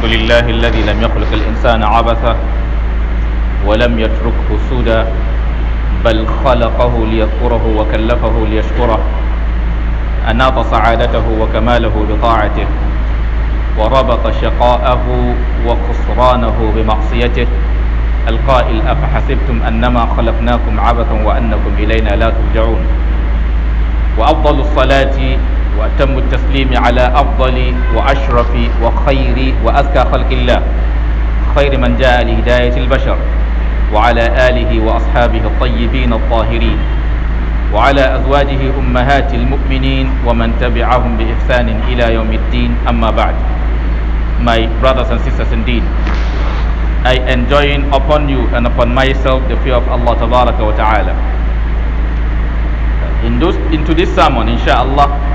الحمد لله الذي لم يخلق الإنسان عبثا ولم يتركه سدى بل خلقه ليذكره وكلفه ليشكره أناط سعادته وكماله بطاعته وربط شقاءه وخسرانه بمعصيته القائل أفحسبتم أنما خلقناكم عبثا وأنكم إلينا لا ترجعون وأفضل الصلاة وأتم التسليم على أفضل وأشرف وخير وأزكى خلق الله خير من جاء لهداية البشر وعلى آله وأصحابه الطيبين الطاهرين وعلى أزواجه أمهات المؤمنين ومن تبعهم بإحسان إلى يوم الدين أما بعد. My brothers and sisters in deen, I enjoin upon you and upon myself the fear of Allah Tabaraka wa Ta'ala. Into this sermon, inshallah,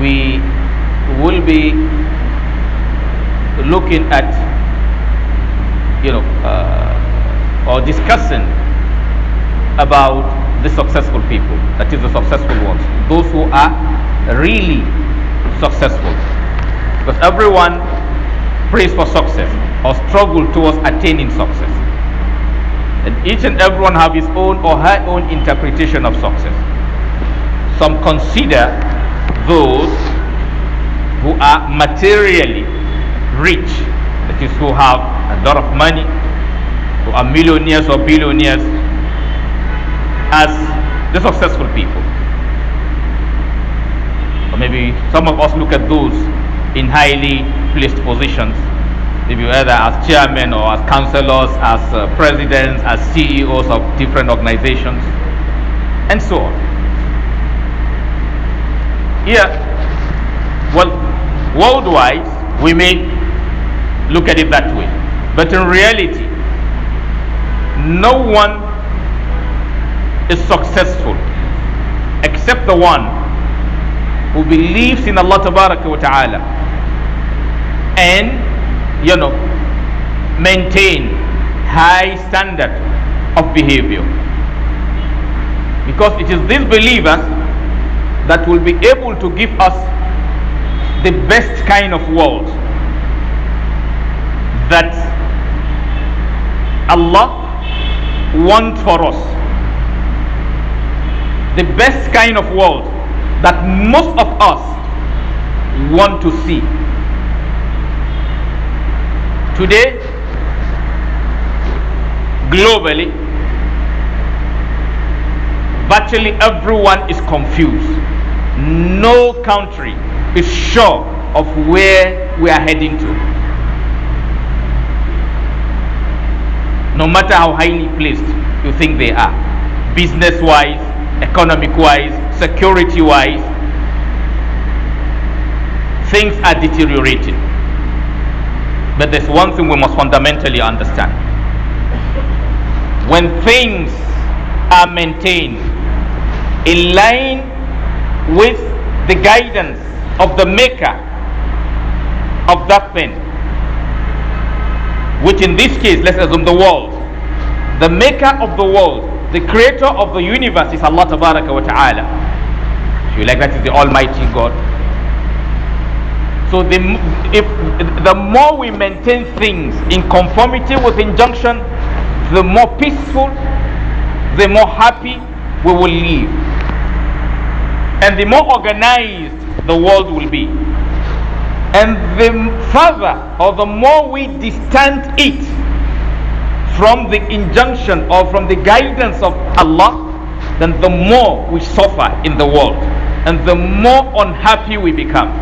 we will be looking at, or discussing about the successful people, that is the successful ones, those who are really successful. Because everyone prays for success or struggle towards attaining success. And each and everyone have his own or her own interpretation of success. Some consider those who are materially rich, that is, who have a lot of money, who are millionaires or billionaires, as the successful people. Or maybe some of us look at those in highly placed positions, maybe either as chairmen or as councillors, as presidents, as CEOs of different organizations, and so on. Here, well, worldwide, we may look at it that way. But in reality, no one is successful except the one who believes in Allah Tabaraka wa Ta'ala and, maintain high standard of behavior. Because it is these believers that will be able to give us the best kind of world that Allah wants for us, the best kind of world that most of us want to see. Today, globally, virtually everyone is confused. No country is sure of where we are heading to. No matter how highly placed you think they are, business-wise, economic-wise, security-wise, things are deteriorating. But there's one thing we must fundamentally understand. When things are maintained in line with the guidance of the maker of that thing, which in this case, let's assume the world, the maker of the world, the creator of the universe is Allah Tabaraka wa Ta'ala. If you like, that is the Almighty God. So the more we maintain things in conformity with injunction, the more peaceful, the more happy we will live, and the more organized the world will be. And the further or the more we distance it from the injunction or from the guidance of Allah, then the more we suffer in the world and the more unhappy we become.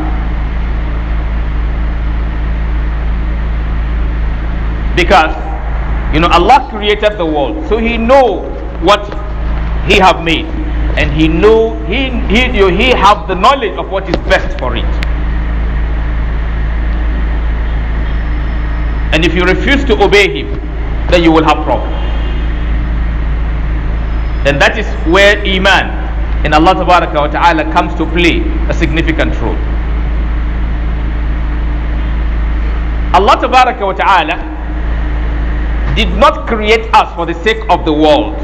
Because Allah created the world, so He knows what He have made, and He have the knowledge of what is best for it. And if you refuse to obey Him, then you will have problems. And that is where Iman in Allah Tabaraka wa Ta'ala comes to play a significant role. Allah Tabaraka wa Ta'ala did not create us for the sake of the world.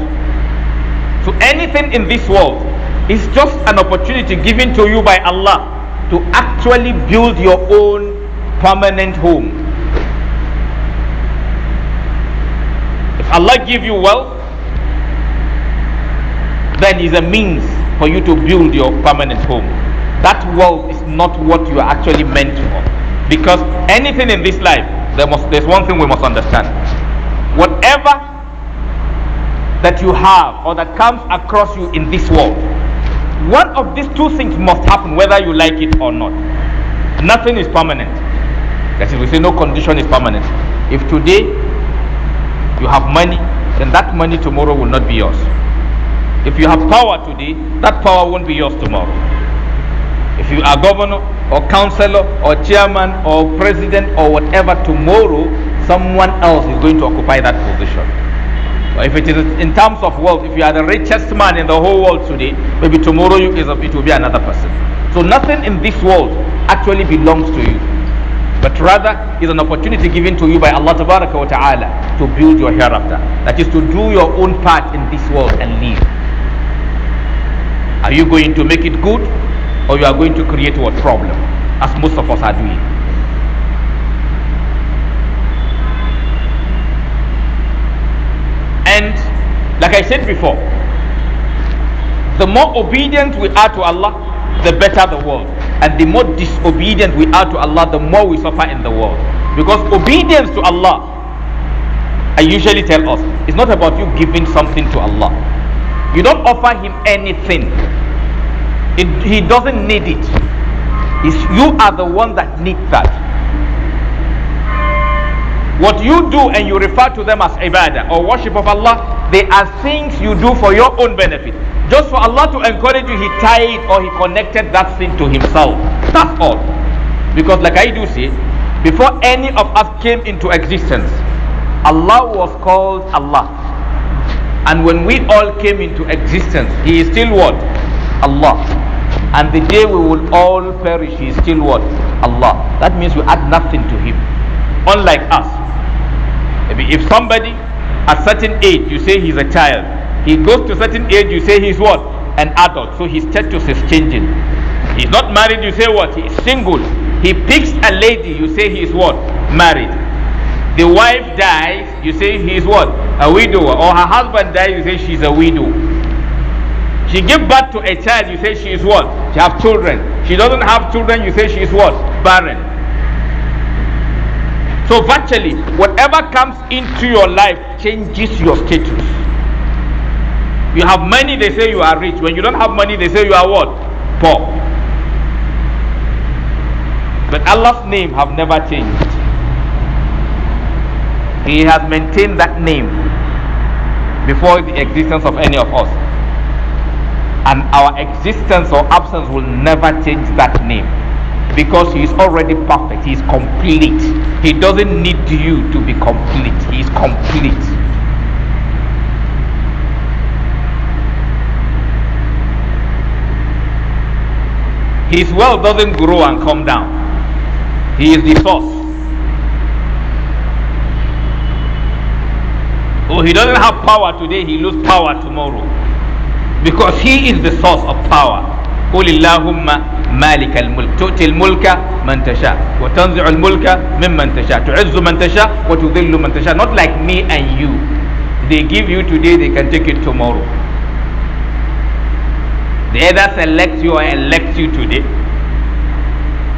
So anything in this world is just an opportunity given to you by Allah to actually build your own permanent home, Allah give you wealth, then is a means for you to build your permanent home. That wealth is not what you are actually meant for. Because anything in this life, there's one thing we must understand. Whatever that you have or that comes across you in this world, one of these two things must happen whether you like it or not. Nothing is permanent. That is, we say no condition is permanent. If today you have money, then that money tomorrow will not be yours. If you have power today, that power won't be yours tomorrow. If you are governor or councillor or chairman or president or whatever, tomorrow someone else is going to occupy that position. Or if it is in terms of wealth, if you are the richest man in the whole world today, maybe tomorrow it will be another person. So nothing in this world actually belongs to you, but rather is an opportunity given to you by Allah Tabaraka wa Ta'ala to build your hereafter. That is to do your own part in this world and live. Are you going to make it good, or you are going to create what problem, as most of us are doing? And like I said before, the more obedient we are to Allah, the better the world. And the more disobedient we are to Allah, the more we suffer in the world. Because obedience to Allah, I usually tell us, it's not about you giving something to Allah. You don't offer Him anything. He doesn't need it. You are the one that needs that. What you do and you refer to them as ibadah or worship of Allah, they are things you do for your own benefit. Just for Allah to encourage you, He tied or He connected that thing to Himself. That's all. Because like I do say, before any of us came into existence, Allah was called Allah. And when we all came into existence, He is still what? Allah. And the day we will all perish, He is still what? Allah. That means we add nothing to Him. Unlike us. Maybe if somebody at certain age, you say he's a child. He goes to certain age, you say he's what? An adult. So his status is changing. He's not married, you say what? He is single. He picks a lady, you say he is what? Married. The wife dies, you say he is what? A widower. Or her husband dies, you say she's a widow. She gives birth to a child, you say she is what? She has children. She doesn't have children, you say she is what? Barren. So virtually, whatever comes into your life changes your status. You have money, they say you are rich. When you don't have money, they say you are what? Poor. But Allah's name have never changed. He has maintained that name before the existence of any of us. And our existence or absence will never change that name. Because He is already perfect. He is complete. He doesn't need you to be complete. He is complete. His wealth doesn't grow and come down. He is the source. Oh, He doesn't have power today, He loses power tomorrow. Because He is the source of power. قل اللهم مالك الملك تؤتي الملك من تشاء وتنزع الملك ممن تشاء تعز من تشاء وتذل من تشاء. Not like me and you. They give you today, they can take it tomorrow. They either select you or elect you today,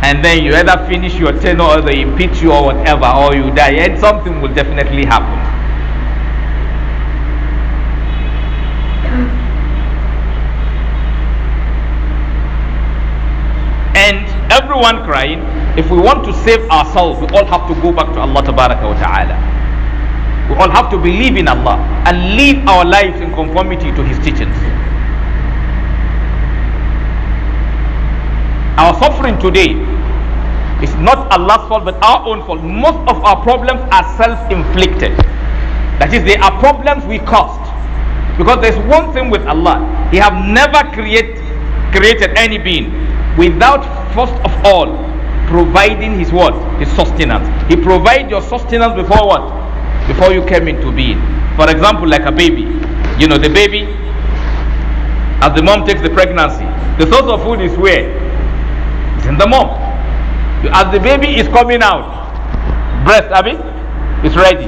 and then you either finish your tenure or they impeach you or whatever, or you die, and something will definitely happen. And everyone crying, if we want to save ourselves, we all have to go back to Allah Tabaraka wa Ta'ala. We all have to believe in Allah and live our lives in conformity to His teachings. Our suffering today is not Allah's fault but our own fault. Most of our problems are self-inflicted. That is, they are problems we caused. Because there's one thing with Allah. He have never created any being without first of all providing His what? His sustenance. He provided your sustenance before what? Before you came into being. For example, like a baby. You know, the baby, as the mom takes the pregnancy, the source of food is where? It's in the mom. As the baby is coming out, breast, Abi, is ready.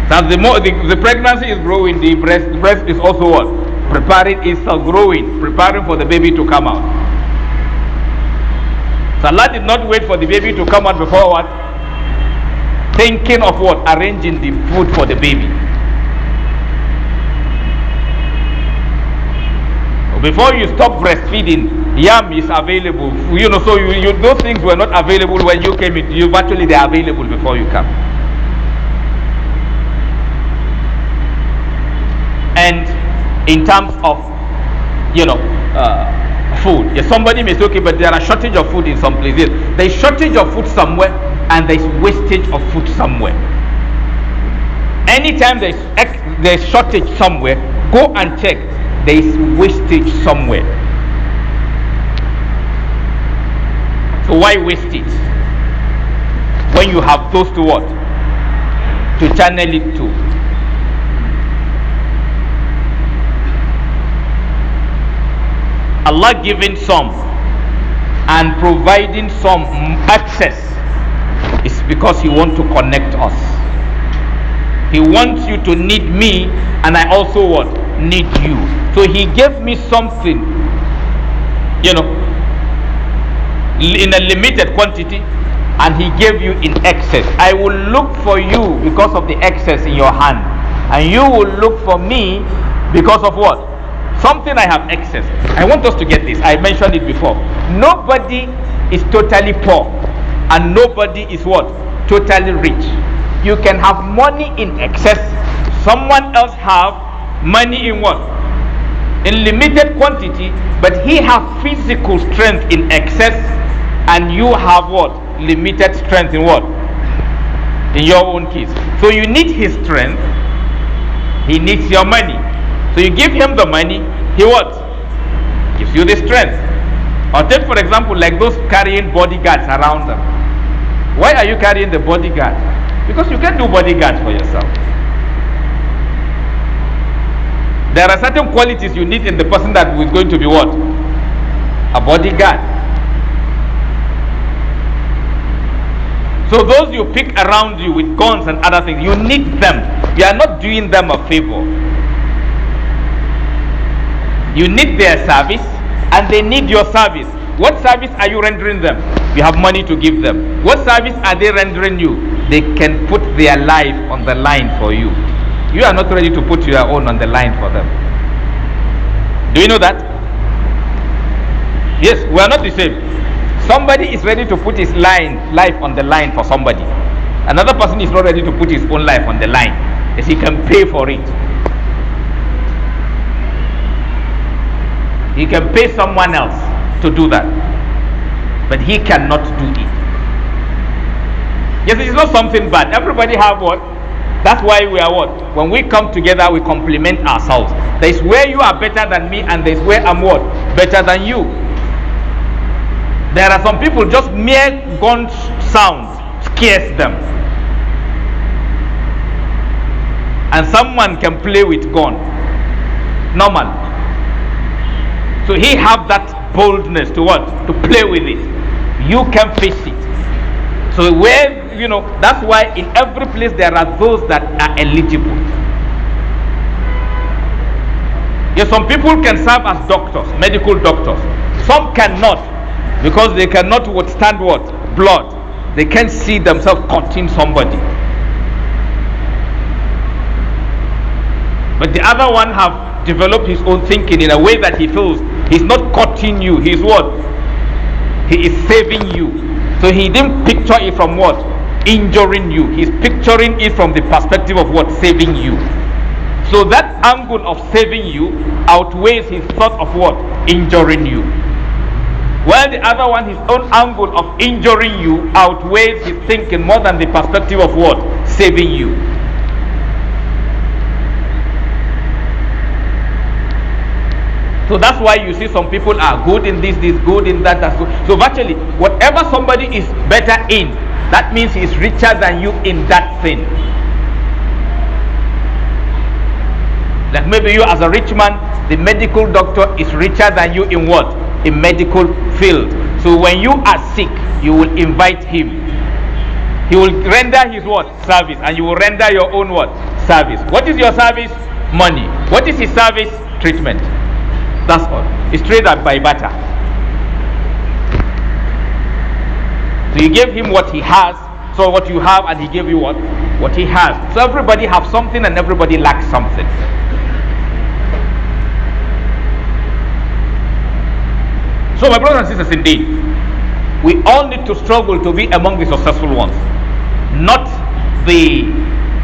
That the pregnancy is growing, the breast is also what? Preparing itself, growing, preparing for the baby to come out. So Allah did not wait for the baby to come out before what? Thinking of what? Arranging the food for the baby. Before you stop breastfeeding, yam is available. So those things were not available when you came in. Virtually they are available before you come. And in terms of, food, yes, somebody may say, okay, but there are shortage of food in some places. There is shortage of food somewhere, and there is wastage of food somewhere. Anytime there is shortage somewhere, go and check. There is wastage somewhere. So why waste it when you have those to what? To channel it to. Allah giving some and providing some access is because He wants to connect us. He wants you to need me, and I also what? Need you. So He gave me something, in a limited quantity, and He gave you in excess. I will look for you because of the excess in your hand, and you will look for me because of what? Something I have excess. I want us to get this. I mentioned it before. Nobody is totally poor, and nobody is what? Totally rich. You can have money in excess. Someone else have money in what? In limited quantity, but he have physical strength in excess, and you have what? Limited strength in what? In your own case. So you need his strength. He needs your money. So you give him the money, he what? Gives you the strength. Or take for example like those carrying bodyguards around them. Why are you carrying the bodyguard? Because you can do bodyguard for yourself. There are certain qualities you need in the person that is going to be what? A bodyguard. So those you pick around you with guns and other things, you need them. You are not doing them a favor. You need their service, and they need your service. What service are you rendering them? You have money to give them. What service are they rendering you? They can put their life on the line for you. You are not ready to put your own on the line for them. Do you know that? Yes, we are not the same. Somebody is ready to put his life on the line for somebody. Another person is not ready to put his own life on the line, as he can pay for it. He can pay someone else to do that, but he cannot do it. Yes, it is not something bad. Everybody have what? That's why we are what? When we come together, we complement ourselves. There is where you are better than me, and there is where I'm what? Better than you. There are some people, just mere gun sound scares them, and someone can play with gun normal. So he have that boldness to what? To play with it. You can face it. So where, that's why in every place there are those that are eligible. Yes, some people can serve as doctors, medical doctors. Some cannot, because they cannot withstand what? Blood. They can't see themselves cutting somebody. But the other one have developed his own thinking in a way that he feels he's not cutting you. He's what? He is saving you. So he didn't picture it from what? Injuring you. He's picturing it from the perspective of what? Saving you. So that angle of saving you outweighs his thought of what? Injuring you. While the other one, his own angle of injuring you outweighs his thinking more than the perspective of what? Saving you. So that's why you see some people are good in this, good in that, that's good. So virtually, whatever somebody is better in, that means he is richer than you in that thing. Like maybe you as a rich man, the medical doctor is richer than you in what? In medical field. So when you are sick, you will invite him. He will render his what? Service, and you will render your own what? Service. What is your service? Money. What is his service? Treatment. That's all. It's traded by barter. So you gave him what he has, so what you have, and he gave you what he has. So everybody have something and everybody lacks something. So my brothers and sisters, indeed, we all need to struggle to be among the successful ones, not the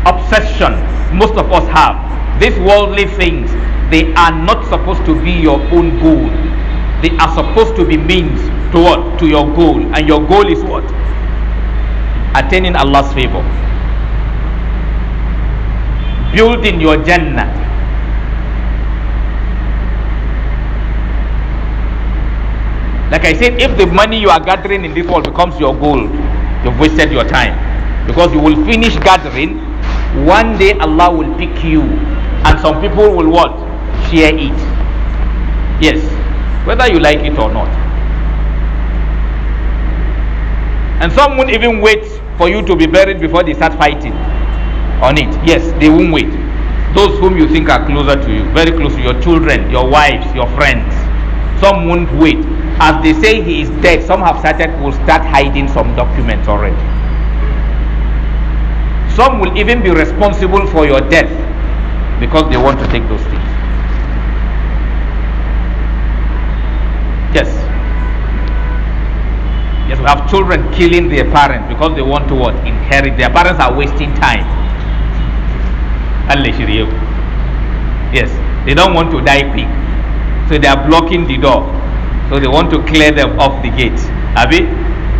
obsession most of us have. These worldly things, they are not supposed to be your own goal. They are supposed to be means to what? To your goal. And your goal is what? Attaining Allah's favor. Building your Jannah. Like I said, if the money you are gathering in this world becomes your goal, you've wasted your time. Because you will finish gathering, one day Allah will pick you, and some people will what? Share it. Yes, whether you like it or not. And some won't even wait for you to be buried before they start fighting on it. Yes, they won't wait. Those whom you think are closer to you, very close to your children, your wives, your friends, some won't wait. As they say he is dead, some will start hiding some documents already. Some will even be responsible for your death because they want to take those things. Yes. Yes, we have children killing their parents because they want to what? Inherit. Their parents are wasting time. Yes, they don't want to die quick. So they are blocking the door. So they want to clear them off the gate. Abi?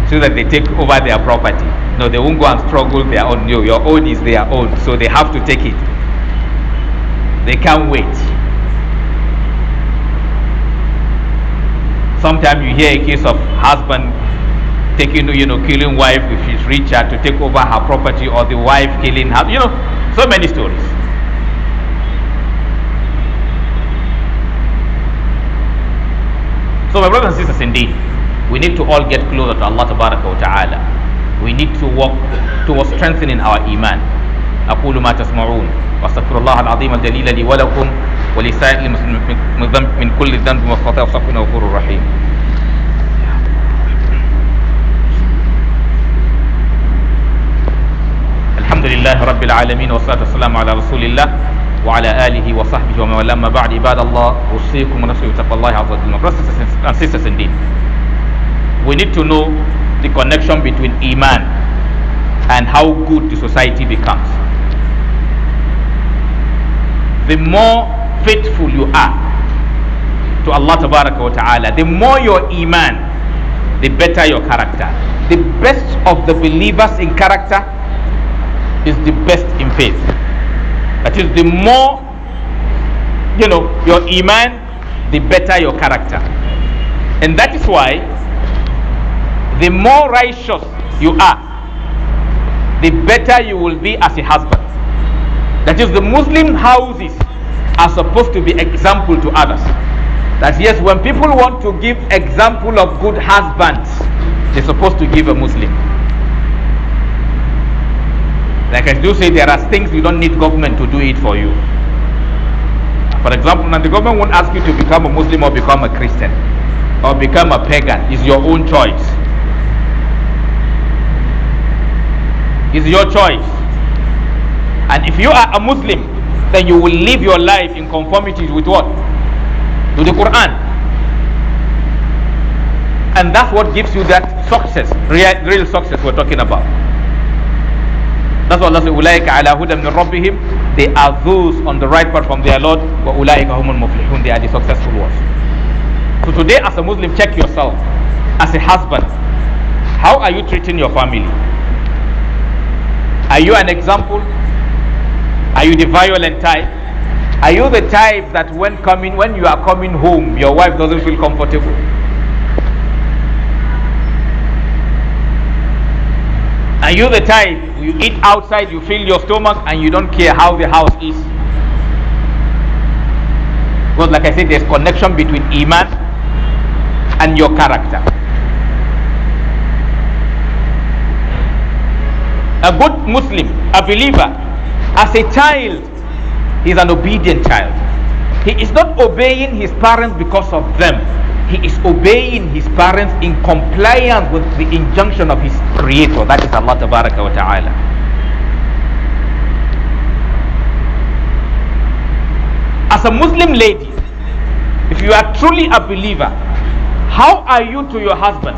So that they take over their property. No, they won't go and struggle their own. No, your own is their own. So they have to take it. They can't wait. Sometimes you hear a case of husband taking, killing wife if she's richer to take over her property, or the wife killing her. So many stories. So my brothers and sisters, indeed, we need to all get closer to Allah Tabaraka wa Ta'ala. We need to work towards strengthening our iman. أقول ما تسمعون واستغفر الله العظيم الجليل لي ولكم ولسائر المسلمين من كل ذنب وخطيئة واستغفره غفور رحيم. الحمد لله رب العالمين والصلاة والسلام على رسول الله وعلى آله وصحبه ومن والاه. أما بعد عباد الله أوصيكم ونفسي بتقوى الله عز وجل. Brothers and sisters, indeed, we need to know the connection between iman and how good the society becomes. The more faithful you are to Allah Tabaraka wa Ta'ala, the more your iman, the better your character. The best of the believers in character is the best in faith. That is, the more your iman, the better your character. And that is why the more righteous you are, the better you will be as a husband. That is, the Muslim houses are supposed to be example to others. That yes, when people want to give example of good husbands, they're supposed to give a Muslim. Like I do say, there are things you don't need government to do it for you. For example, now the government won't ask you to become a Muslim or become a Christian or become a pagan. It's your own choice. It's your choice. And if you are a Muslim, then you will live your life in conformity with what? With the Quran. And that's what gives you that success, real success we're talking about. That's what Allah says, أُولَٰئِكَ عَلَىٰ هُدًى مِّن رَبِّهِمْ. They are those on the right path from their Lord. وَأُولَٰئِكَ هُمُ الْمُفْلِحُونَ. They are the successful ones. So today, as a Muslim, check yourself. As a husband, how are you treating your family? Are you an example? Are you the violent type? Are you the type that when you are coming home, your wife doesn't feel comfortable? Are you the type you eat outside, you fill your stomach, and you don't care how the house is? Because like I said, there's connection between iman and your character. A good Muslim, a believer, As a child, he's an obedient child. He is not obeying his parents because of them. He is obeying his parents in compliance with the injunction of his creator, that is Allah Tabaraka wa Ta'ala. As a Muslim lady, if you are truly a believer, how are you to your husband?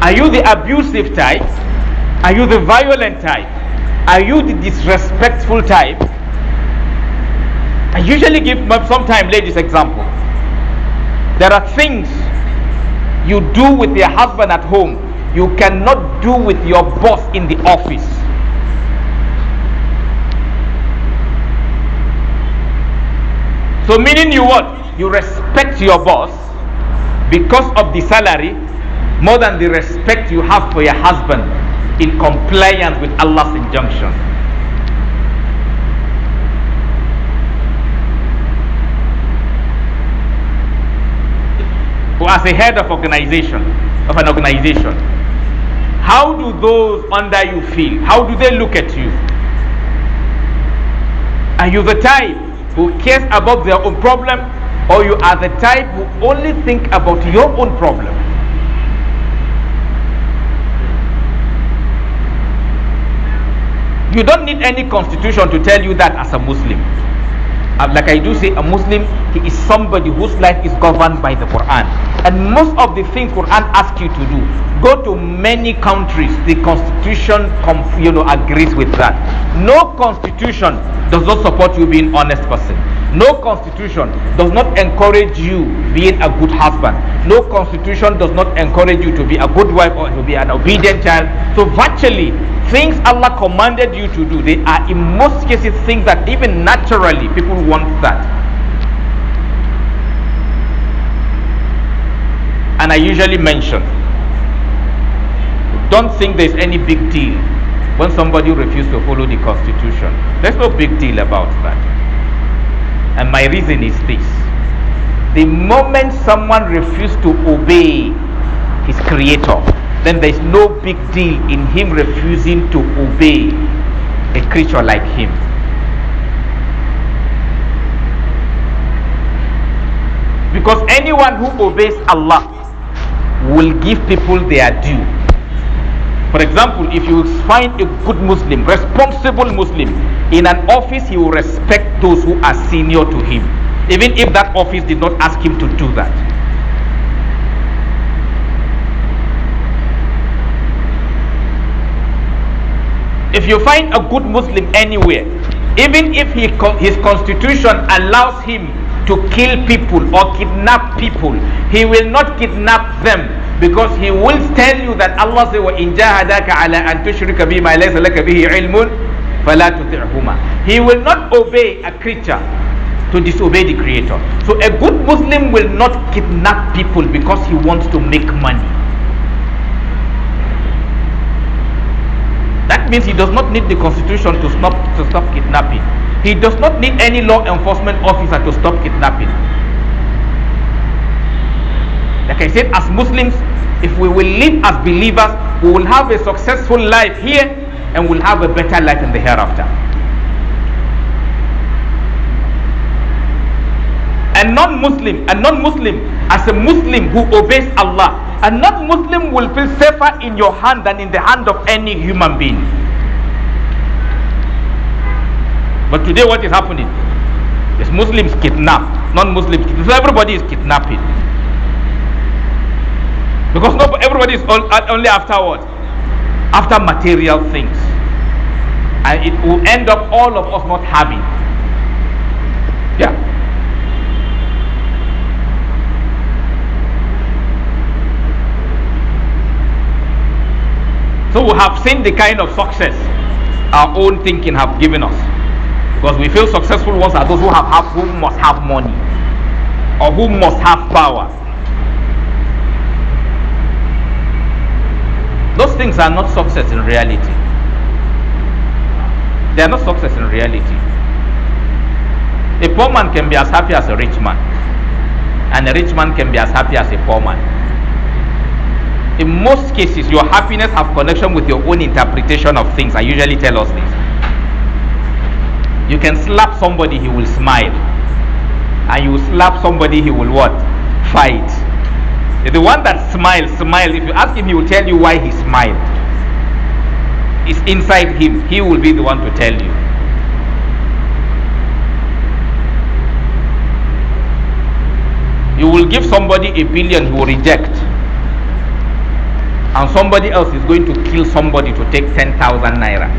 Are you the abusive type? Are you the violent type? Are you the disrespectful type? I usually give sometimes ladies example. There are things you do with your husband at home you cannot do with your boss in the office. So meaning you what? You respect your boss because of the salary more than the respect you have for your husband in compliance with Allah's injunction. Or as a head of an organization, how do those under you feel? How do they look at you? Are you the type who cares about their own problem, or you are the type who only think about your own problem? You don't need any constitution to tell you that as a Muslim. Like I do say, a Muslim, he is somebody whose life is governed by the Quran. And most of the things Quran asks you to do, go to many countries, the constitution agrees with that. No constitution does not support you being an honest person. No constitution does not encourage you being a good husband. No constitution does not encourage you to be a good wife or to be an obedient child. So virtually, things Allah commanded you to do, they are in most cases things that even naturally people want that. And I usually mention, don't think there's any big deal when somebody refuses to follow the constitution. There's no big deal about that. And my reason is this: the moment someone refuses to obey his creator, then there is no big deal in him refusing to obey a creature like him. Because anyone who obeys Allah will give people their due. For example, if you find a good Muslim, responsible Muslim in an office, he will respect those who are senior to him, even if that office did not ask him to do that. If you find a good Muslim anywhere, even if his constitution allows him to kill people or kidnap people, he will not kidnap them, because he will tell you that Allah says, وَإِنْ جَاهَدَاكَ عَلَىٰ أَن تُشْرِكَ بِمَا لَيْسَ لَكَ بِهِ عِلْمٌ فَلَا تُطِعْهُمَا. He will not obey a creature to disobey the Creator. So a good Muslim will not kidnap people because he wants to make money. That means he does not need the constitution to stop kidnapping. He does not need any law enforcement officer to stop kidnapping. Like I said, as Muslims, if we will live as believers, we will have a successful life here and we'll have a better life in the hereafter. A non-Muslim, as a Muslim who obeys Allah, a non-Muslim will feel safer in your hand than in the hand of any human being. But today what is happening is Muslims kidnap, non-Muslims kidnap. So everybody is kidnapping. Because everybody is only after what? After material things. And it will end up all of us not having. Yeah. So we have seen the kind of success our own thinking have given us. Because we feel successful ones are those who must have money or who must have power. Those things are not success in reality. They are not success in reality. A poor man can be as happy as a rich man, and a rich man can be as happy as a poor man. In most cases, your happiness have connection with your own interpretation of things. I usually tell us this. You can slap somebody, he will smile. And you slap somebody, he will what? Fight. The one that smiles, if you ask him, he will tell you why he smiled. It's inside him. He will be the one to tell you. You will give somebody $1 billion, he will reject. And somebody else is going to kill somebody to take 10,000 naira.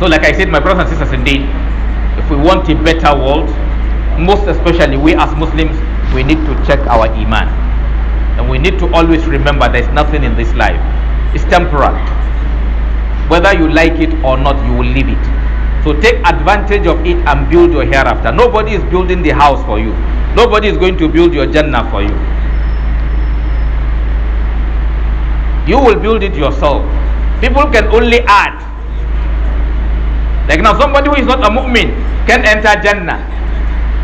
So like I said, my brothers and sisters, indeed, if we want a better world, most especially we as Muslims, we need to check our iman. And we need to always remember there is nothing in this life. It's temporal. Whether you like it or not, you will leave it. So take advantage of it and build your hereafter. Nobody is building the house for you. Nobody is going to build your Jannah for you. You will build it yourself. People can only add. Like now, somebody who is not a mu'min can enter Jannah,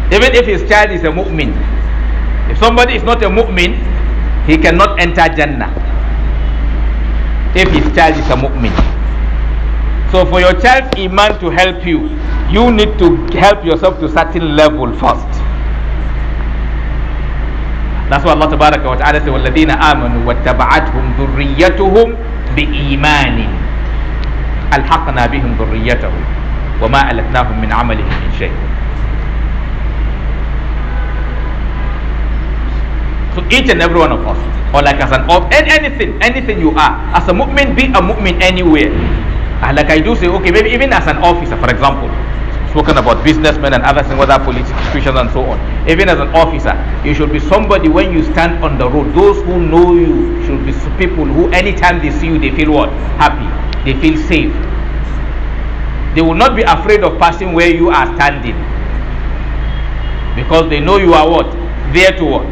even if his child is a mu'min. If somebody is not a mu'min, he cannot enter Jannah if his child is a mu'min. So for your child's iman to help you, you need to help yourself to a certain level first. That's why Allah Tabaraka wa Ta'ala says, وَالَّذِينَ آمَنُوا وَاتَّبَعَتْهُمْ ذُرِّيَّتُهُمْ بِإِيمَانٍ أَلْحَقْنَا بِهِمْ ذُرِّيَّتَهُمْ وَمَا أَلَتْنَاهُمْ مِنْ عَمَلِهِمْ مِنْ شَيْءٍ. So each and every one of us, or like as an anything you are, as a mu'min, be a mu'min anywhere. And like I do say, okay, maybe even as an officer, for example, spoken about businessmen and other things, whether politicians and so on. Even as an officer, you should be somebody when you stand on the road. Those who know you should be people who, anytime they see you, they feel what? Happy. They feel safe. They will not be afraid of passing where you are standing, because they know you are what? There to what?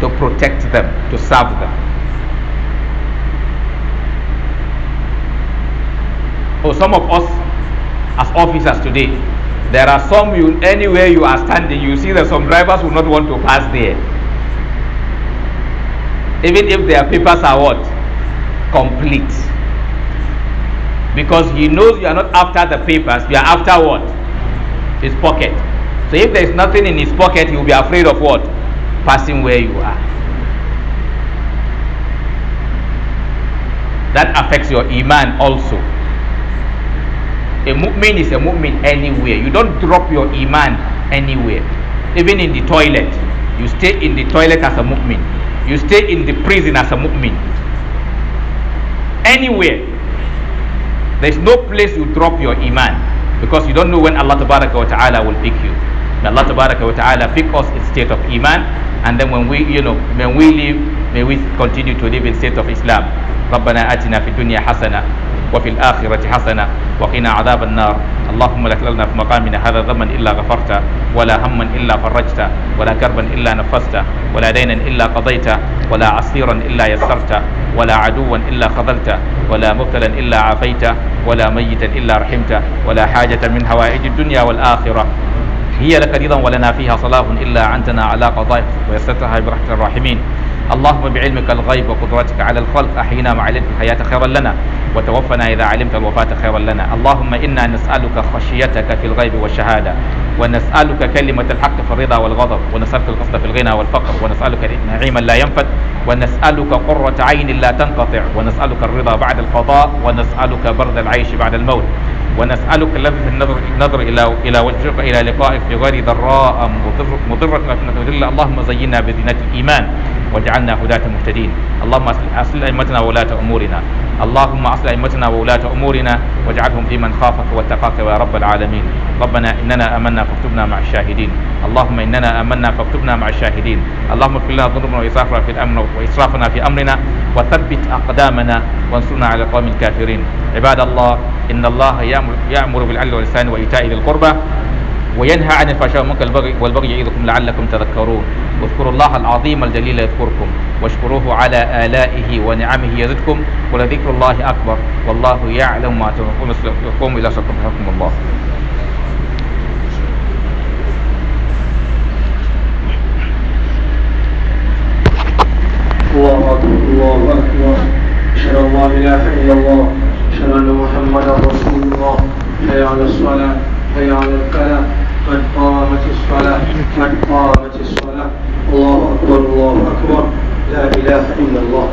To protect them, to serve them. So some of us as officers today, there are some, anywhere you are standing, you see that some drivers will not want to pass there, even if their papers are what? Complete. Because he knows you are not after the papers, you are after what? His pocket. So if there is nothing in his pocket, he will be afraid of what? Passing where you are. That affects your iman also. A mu'min is a mu'min anywhere. You don't drop your iman anywhere. Even in the toilet, you stay in the toilet as a mu'min. You stay in the prison as a mu'min. Anywhere. There is no place you drop your iman, because you don't know when Allah Tabaraka wa Ta'ala will pick you. May Allah Tabaraka wa Ta'ala pick us in state of iman, and then when we live, may we continue to live in state of Islam. ربنا آتنا في الدنيا حسنة وفي الآخرة حسنة وقنا عذاب النار. اللهم لا تكلنا في مقامنا هذا ذنبا إلا غفرته، ولا هما إلا فرجته، ولا كربا إلا نفسته، ولا دينا إلا قضيته، ولا عسيرا إلا يسرته، ولا عدوا إلا خذلته، ولا مبتلا إلا عافيته، ولا ميتا إلا رحمته، ولا حاجة من حوائج الدنيا والآخرة هي لك رضا ولنا فيها صلاح إلا عنتنا على قضائك ويسرتها برحمة الراحمين. اللهم بعلمك الغيب وقدرتك على الخلق أحينا مع علمك الحياة خيرا لنا، وتوفنا إذا علمت الوفاة خيرا لنا. اللهم إنا نسألك خشيتك في الغيب والشهادة، ونسألك كلمة الحق في الرضا والغضب، ونسألك القسط في الغنى والفقر، ونسألك نعيما لا ينفد، ونسألك قرة عين لا تنقطع، ونسألك الرضا بعد القضاء، ونسألك برد العيش بعد الموت، ونسألك لذة النظر إلى وجهك إلى لقائك في غير ضراء مضرة مذلة. اللهم زينا بزينة الإيمان واجعلنا هداة مهتدين. اللهم أصلح أئمتنا وولاة أمورنا، اللهم أصلح أئمتنا وولاة أمورنا واجعلهم في من خافك واتقاك يا رب العالمين. ربنا إننا آمنا فاكتبنا مع الشاهدين. اللهم إننا آمنا فاكتبنا مع الشاهدين. اللهم اغفر لنا ذنوبنا وإسرافنا في أمرنا وثبت أقدامنا وانصرنا على القوم الكافرين. عباد الله، إن الله يأمر بالعدل والإحسان وإيتاء ذي القربى وينهى عن الفحشاء والمنكر والبغي يعظكم لعلكم تذكرون. واذكروا الله العظيم الجليل يذكركم، واشكروه على آلائه ونعمه يزدكم، ولذكر الله أكبر والله يعلم ما تصنعون. قوموا إلى صلاتكم رحمكم الله. الله أكبر الله أكبر. أشهد أن لا إله إلا الله، أشهد أن محمدا رسول الله. حي على الصلاة، حي على الفلاح، قد قامت الصلاة، قد قامت الصلاة. الله أكبر، الله أكبر، لا إله إلا الله.